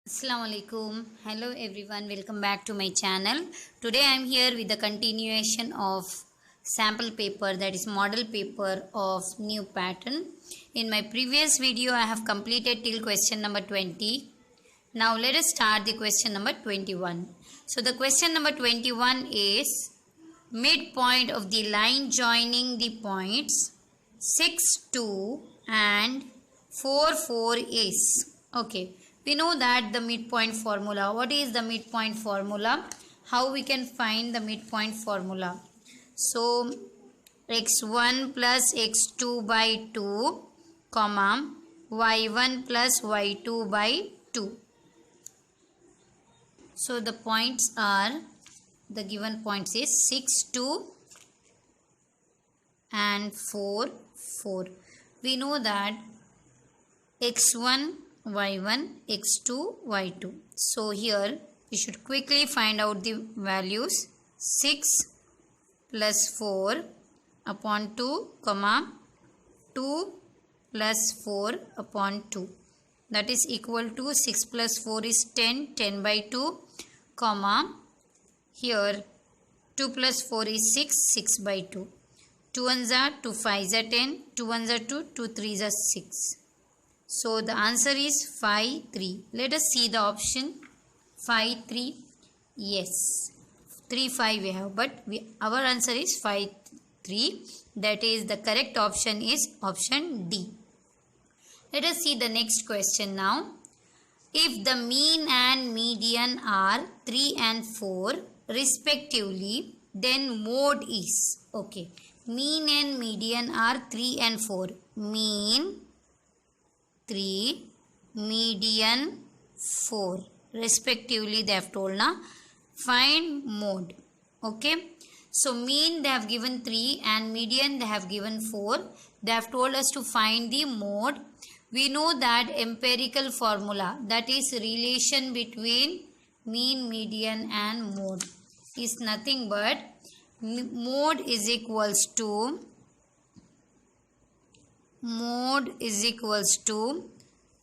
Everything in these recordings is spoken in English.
Assalamualaikum. Hello everyone. Welcome back to my channel. Today I am here with the continuation of sample paper, that is model paper of new pattern. In my previous video I have completed till question number 20. Now let us start the question number 21. So the question number 21 is midpoint of the line joining the points 6, 2 and 4, 4 is. Okay. We know that the midpoint formula. What is the midpoint formula? How we can find the midpoint formula? So x1 plus x2 by 2 comma y1 plus y2 by 2. So the points are, the given points is 6, 2 and 4, 4. We know that x1 y1 x2 y2. So here we should quickly find out the values. 6 plus 4 upon 2 comma 2 plus 4 upon 2, that is equal to 6 plus 4 is 10, 10 by 2 comma here 2 plus 4 is 6, 6 by 2. 2 1s are 2 5s are 10, 2 1s are 2, 2 3s are 6. So the answer is 5, 3. Let us see the option 5, 3. Yes, 3, 5 we have, but our answer is 5, 3. That is the correct option is option D. Let us see the next question now. If the mean and median are 3 and 4 respectively, then mode is. Okay, mean and median are 3 and 4. Mean 3, median 4 respectively they have told now. Find mode. Okay, so mean they have given 3 and median they have given 4. They have told us to find the mode. We know that empirical formula, that is relation between mean, median and mode, is nothing but mode is equals to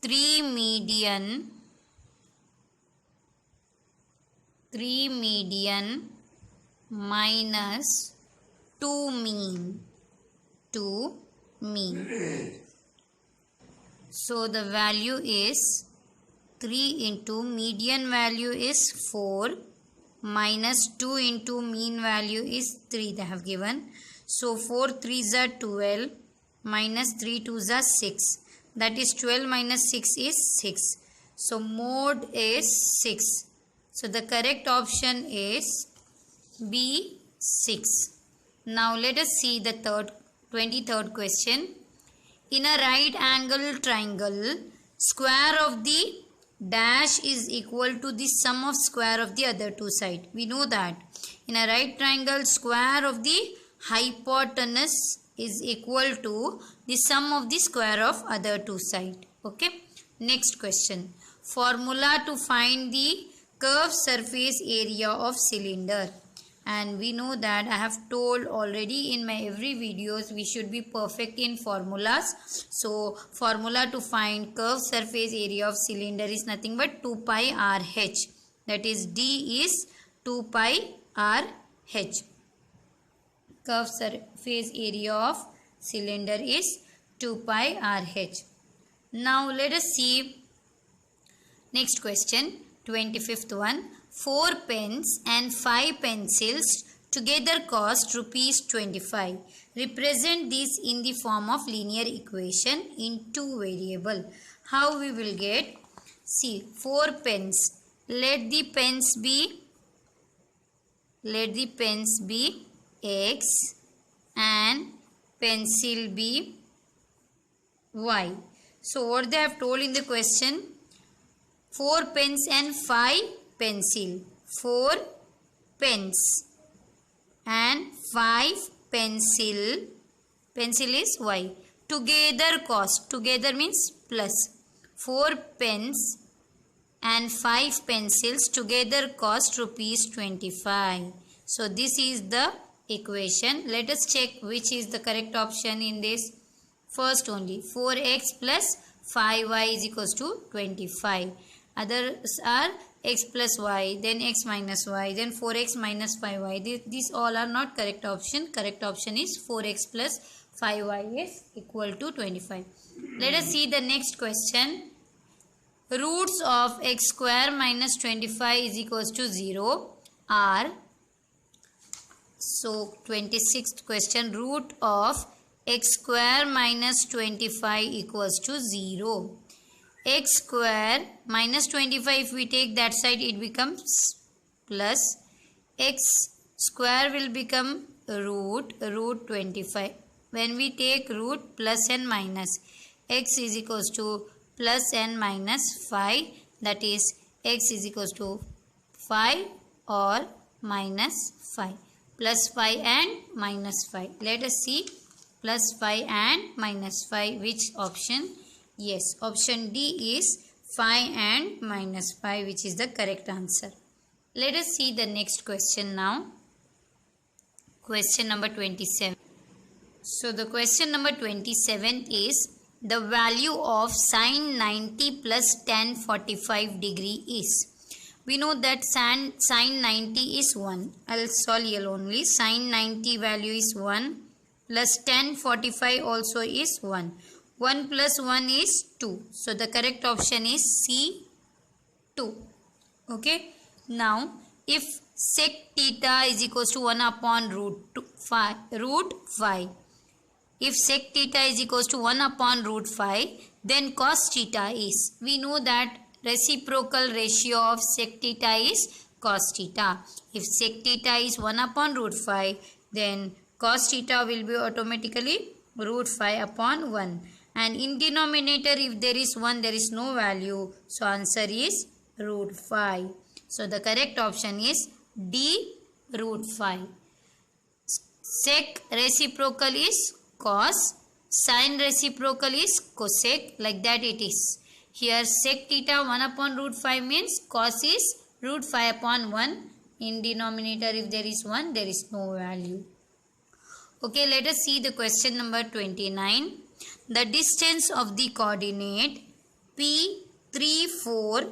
3 median minus 2 mean. So the value is 3 into median value is 4 minus 2 into mean value is 3 they have given. So 4 3s are 12 minus 3 2s are 6. That is 12 minus 6 is 6. So mode is 6. So the correct option is B, 6. Now let us see the 23rd question. In a right angle triangle, square of the dash is equal to the sum of square of the other two sides. We know that in a right triangle, square of the hypotenuse is equal to the sum of the square of other two sides. Okay. Next question. Formula to find the curved surface area of cylinder. And we know that I have told already in my every videos we should be perfect in formulas. So formula to find curved surface area of cylinder is nothing but 2 pi RH. That is D is 2 pi RH. Curved surface area of cylinder is 2 pi RH. Now let us see next question, 25th one. 4 pens and 5 pencils together cost rupees 25. Represent this in the form of linear equation in 2 variable. How we will get? See, 4 pens. Let the pens be X and pencil be Y. So what they have told in the question? 4 pens and 5 pencil. 4 pens and 5 pencil. Pencil is Y. Together cost. Together means plus. 4 pens and 5 pencils together cost rupees 25. So this is the equation. Let us check which is the correct option in this. First only 4x plus 5y is equals to 25. Others are x plus y, then x minus y, then 4x minus 5y. These all are not correct option. Correct option is 4x plus 5y is equal to 25. Let us see the next question. Roots of x square minus 25 is equals to 0 are. So 26th question, root of x square minus 25 equals to 0. X square minus 25, if we take that side, it becomes plus. X square will become root 25. When we take root, plus and minus, x is equals to plus and minus 5, that is x is equals to 5 or minus 5. Plus 5 and minus 5. Let us see plus 5 and minus 5. Which option? Yes, option D is 5 and minus 5, which is the correct answer. Let us see the next question now. Question number 27. So the question number 27 is the value of sine 90 plus tan 45 degree is. We know that sine 90 is 1. I'll solve here only. Sine 90 value is 1 plus tan 45 also is 1. 1 plus 1 is 2. So the correct option is C, 2. Okay. Now if sec theta is equals to 1 upon root 5. If sec theta is equals to 1 upon root 5, then cos theta is. We know that reciprocal ratio of sec theta is cos theta. If sec theta is 1 upon root 5, then cos theta will be automatically root 5 upon 1. And in denominator, if there is 1, there is no value. So answer is root 5. So the correct option is D, root 5. Sec reciprocal is cos. Sine reciprocal is cosec. Like that it is. Here sec theta 1 upon root 5 means cos is root 5 upon 1. In denominator, if there is 1, there is no value. Okay, let us see the question number 29. The distance of the coordinate P, 3, 4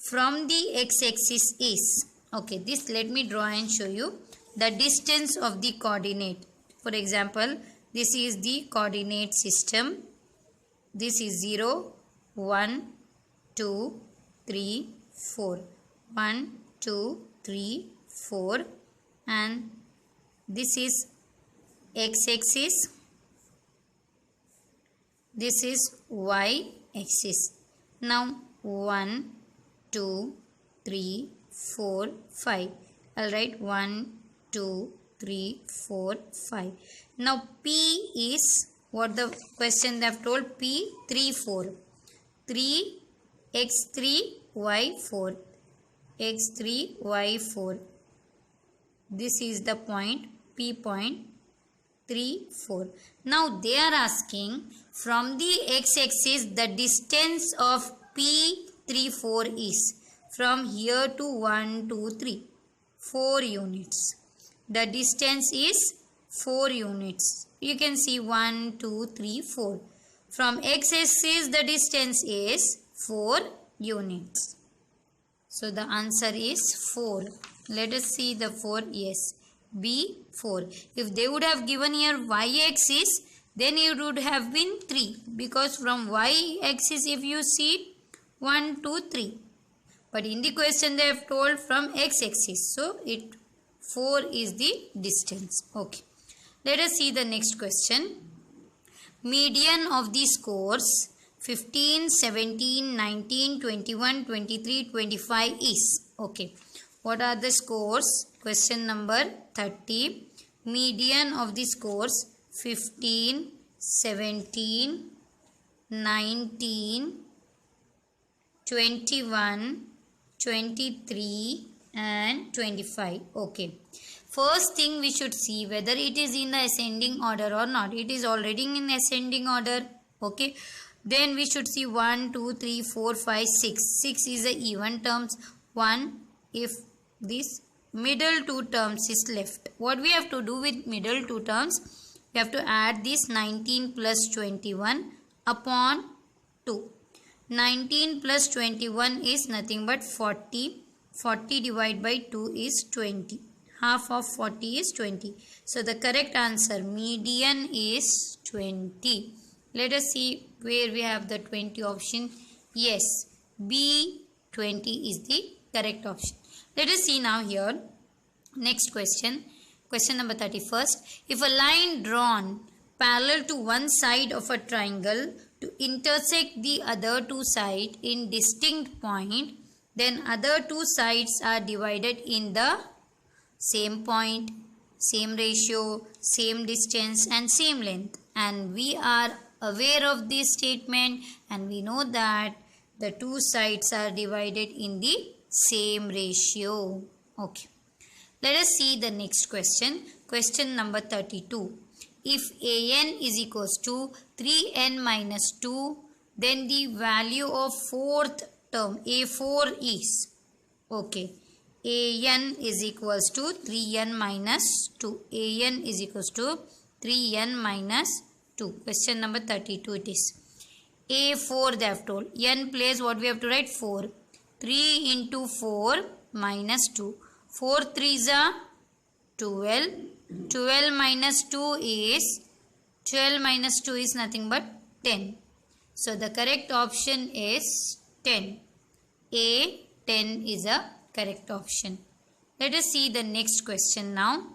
from the x-axis is. Okay, this let me draw and show you the distance of the coordinate. For example, this is the coordinate system. This is 0, 1, 2, 3, 4. 1, 2, 3, 4. And this is x-axis. This is y-axis. Now 1, 2, 3, 4, 5. I'll write 1, 2, 3, 4, 5. Now P is what the question they have told. P, 3, 4. 3, x3, y4. x3, y4. This is the point, P point. 3, 4. Now they are asking from the x-axis the distance of P, 3, 4 is. From here to 1, 2, 3. 4 units. The distance is 4 units. You can see 1, 2, 3, 4. From x-axis the distance is 4 units. So the answer is 4. Let us see the 4. Yes. B, 4. If they would have given here y-axis, then it would have been 3. Because from y-axis if you see 1, 2, 3. But in the question they have told from x-axis. So 4 is the distance. Okay. Let us see the next question. Median of the scores 15, 17, 19, 21, 23, 25 is. Okay. What are the scores? Question number 30. Median of the scores 15, 17, 19, 21, 23 and 25. Okay. First thing we should see whether it is in the ascending order or not. It is already in ascending order. Okay. Then we should see 1, 2, 3, 4, 5, 6. 6 is the even terms. 1 if this middle two terms is left. What we have to do with middle two terms? We have to add this 19 plus 21 upon 2. 19 plus 21 is nothing but 40. 40 divided by 2 is 20. Half of 40 is 20. So the correct answer, median, is 20. Let us see where we have the 20 option. Yes, B, 20 is the correct option. Let us see now here. Next question. Question number 31st. If a line drawn parallel to one side of a triangle to intersect the other two sides in distinct point, then other two sides are divided in the same point, same ratio, same distance and same length. And we are aware of this statement and we know that the two sides are divided in the same ratio. Okay. Let us see the next question. Question number 32. If an is equals to 3n minus 2, then the value of fourth term A4 is, okay, an is equals to 3n minus 2. An is equals to 3n minus 2. Question number 32 it is. A4 they have told. N place what we have to write? 4. 3 into 4 minus 2. 4 3s are 12. 12 minus 2 is, 12 minus 2 is nothing but 10. So the correct option is 10. A, 10 is a correct option. Let us see the next question now.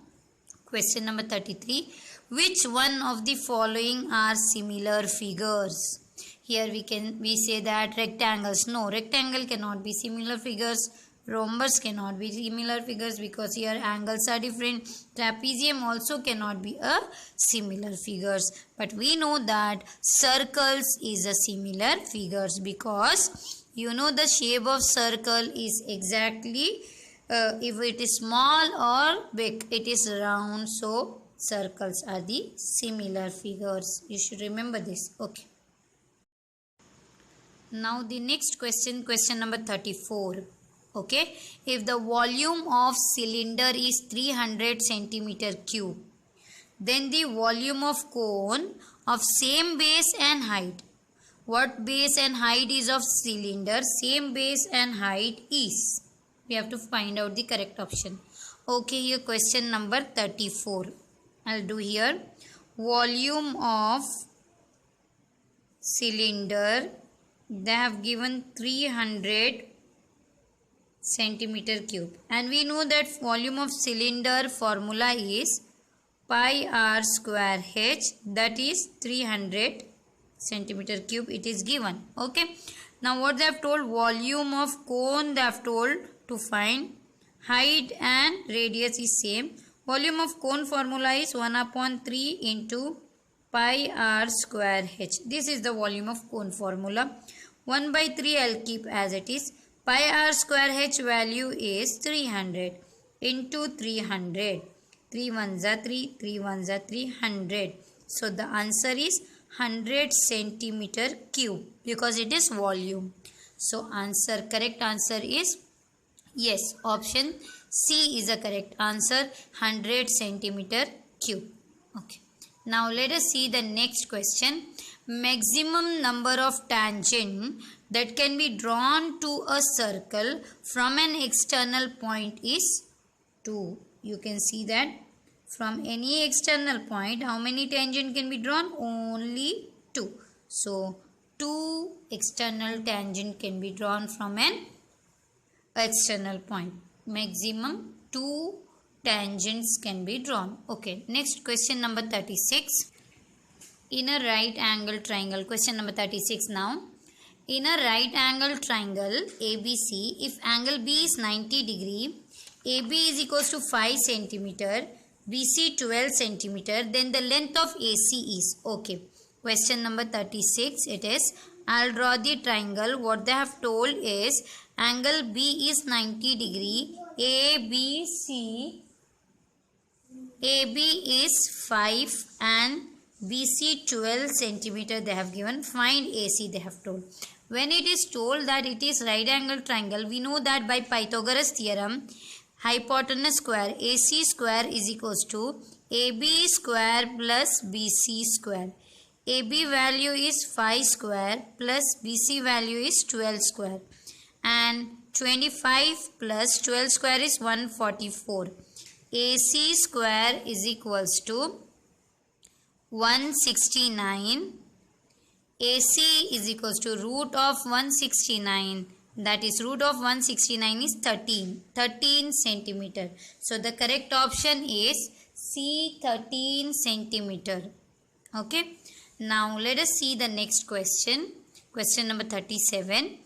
Question number 33. Which one of the following are similar figures? Here we say that rectangles. No, rectangle cannot be similar figures. Rhombus cannot be similar figures because here angles are different. Trapezium also cannot be a similar figures. But we know that circles is a similar figures because you know the shape of circle is exactly if it is small or big, it is round. So circles are the similar figures. You should remember this. Okay. Now the next question, question number 34. Okay, if the volume of cylinder is 300 centimeter cube, then the volume of cone of same base and height. What base and height is of cylinder? Same base and height is. We have to find out the correct option. Okay, here question number 34. I'll do here. Volume of cylinder, they have given 300 centimeter cube, and we know that volume of cylinder formula is pi r square h, that is 300 centimeter cube it is given. Okay, now what they have told, volume of cone they have told to find. Height and radius is same. Volume of cone formula is 1 upon 3 into pi r square h. This is the volume of cone formula. 1 by 3 I'll keep as it is. Pi r square h value is 300 into 300. 3 ones are 3, 3 ones are 300. So the answer is 100 centimeter cube because it is volume. So answer, correct answer is yes, option C is the correct answer, 100 centimeter cube. Okay. Now let us see the next question. Maximum number of tangent that can be drawn to a circle from an external point is 2. You can see that from any external point, how many tangent can be drawn? Only 2. So 2 external tangent can be drawn from an external point. Maximum 2 tangents can be drawn. Okay, next question number 36. In a right angle triangle, question number 36 now. In a right angle triangle ABC, if angle B is 90 degree, AB is equals to 5 centimeter, BC 12 centimeter, then the length of AC is, okay. Question number 36 it is. I'll draw the triangle. What they have told is angle B is 90 degree, AB is 5 and BC 12 centimeter they have given. Find AC they have told. When it is told that it is right angle triangle, we know that by Pythagoras theorem, hypotenuse square AC square is equals to AB square plus BC square. AB value is 5 square plus BC value is 12 square. And 25 plus 12 square is 144. AC square is equals to 169. AC is equals to root of 169. That is root of 169 is 13 centimeter. So the correct option is C, 13 centimeter. Okay. Now let us see the next question. Question number 37.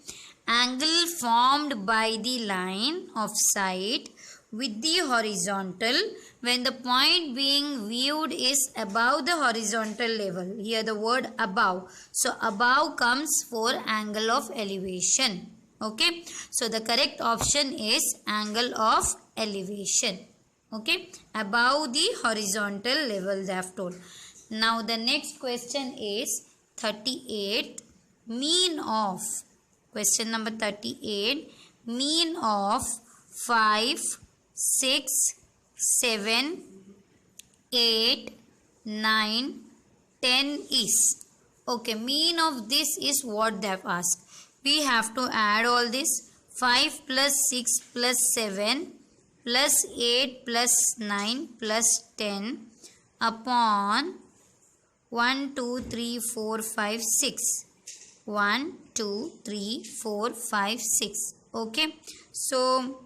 Angle formed by the line of sight with the horizontal when the point being viewed is above the horizontal level. Here the word above. So above comes for angle of elevation. Okay. So the correct option is angle of elevation. Okay. Above the horizontal level they have told. Now the next question is 38. Mean of. Question number 38. Mean of 5, 6, 7, 8, 9, 10 is. Okay, mean of this is what they have asked. We have to add all this. 5 plus 6 plus 7 plus 8 plus 9 plus 10 upon 1, 2, 3, 4, 5, 6. 1, 2, 3, 4, 5, 6. Okay. So,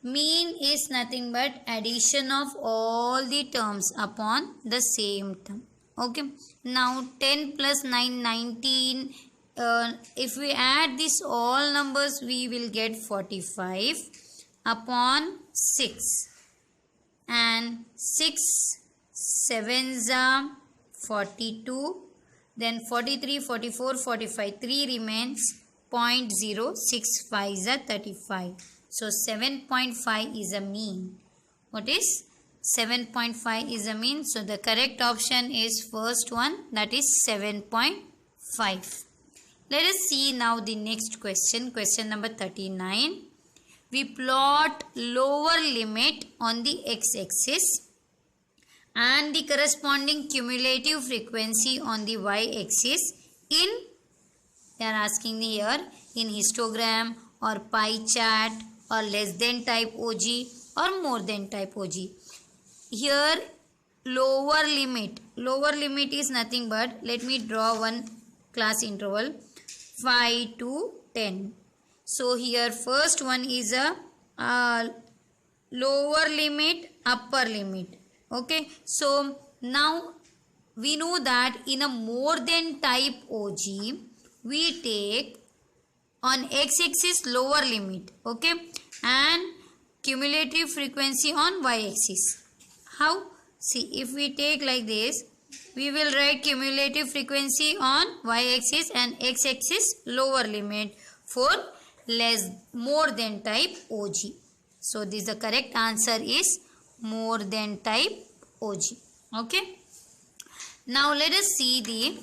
mean is nothing but addition of all the terms upon the same term. Okay. Now, 10 plus 9, 19. If we add this all numbers, we will get 45 upon 6. And 6 sevens are 42. Then 43, 44, 45. 3 remains. 0.065 is a 35. So 7.5 is a mean. What is 7.5 is a mean? So the correct option is first one, that is 7.5. Let us see now the next question. Question number 39. We plot lower limit on the x-axis and the corresponding cumulative frequency on the y-axis in, they are asking here, in histogram or pie chart or less than type OG or more than type OG. Here lower limit is nothing but, let me draw one class interval, 5 to 10. So here first one is a lower limit, upper limit. Okay, so now we know that in a more than type OG, we take on x-axis lower limit, okay, and cumulative frequency on y-axis. How? See, if we take like this, we will write cumulative frequency on y-axis and x-axis lower limit for more than type OG. So this the correct answer is more than type OG. Okay. Now let us see the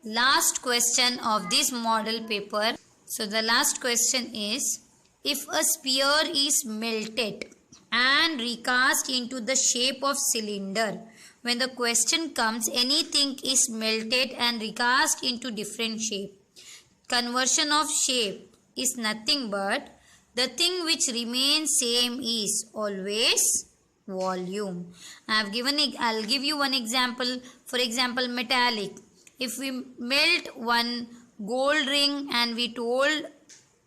last question of this model paper. So the last question is, if a sphere is melted and recast into the shape of cylinder, when the question comes, anything is melted and recast into different shape. Conversion of shape is nothing but the thing which remains same is always volume. I'll give you one example. For example, metallic. If we melt one gold ring and we told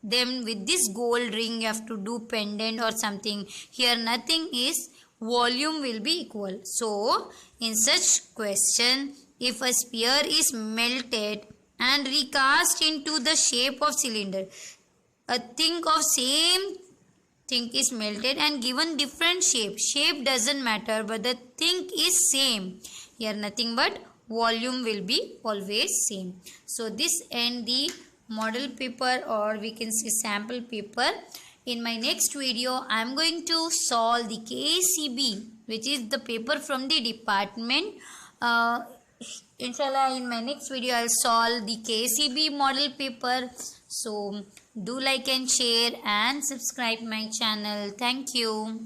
them with this gold ring you have to do pendant or something, here nothing is, volume will be equal. So in such question, if a sphere is melted and recast into the shape of cylinder, a thing of same thing is melted and given different shape. Shape doesn't matter, but the thing is same. Here nothing but volume will be always same. So this end the model paper, or we can say sample paper. In my next video, I am going to solve the KCB, which is the paper from the department. Inshallah, in my next video, I will solve the KCB model paper. So do like and share and subscribe my channel. Thank you.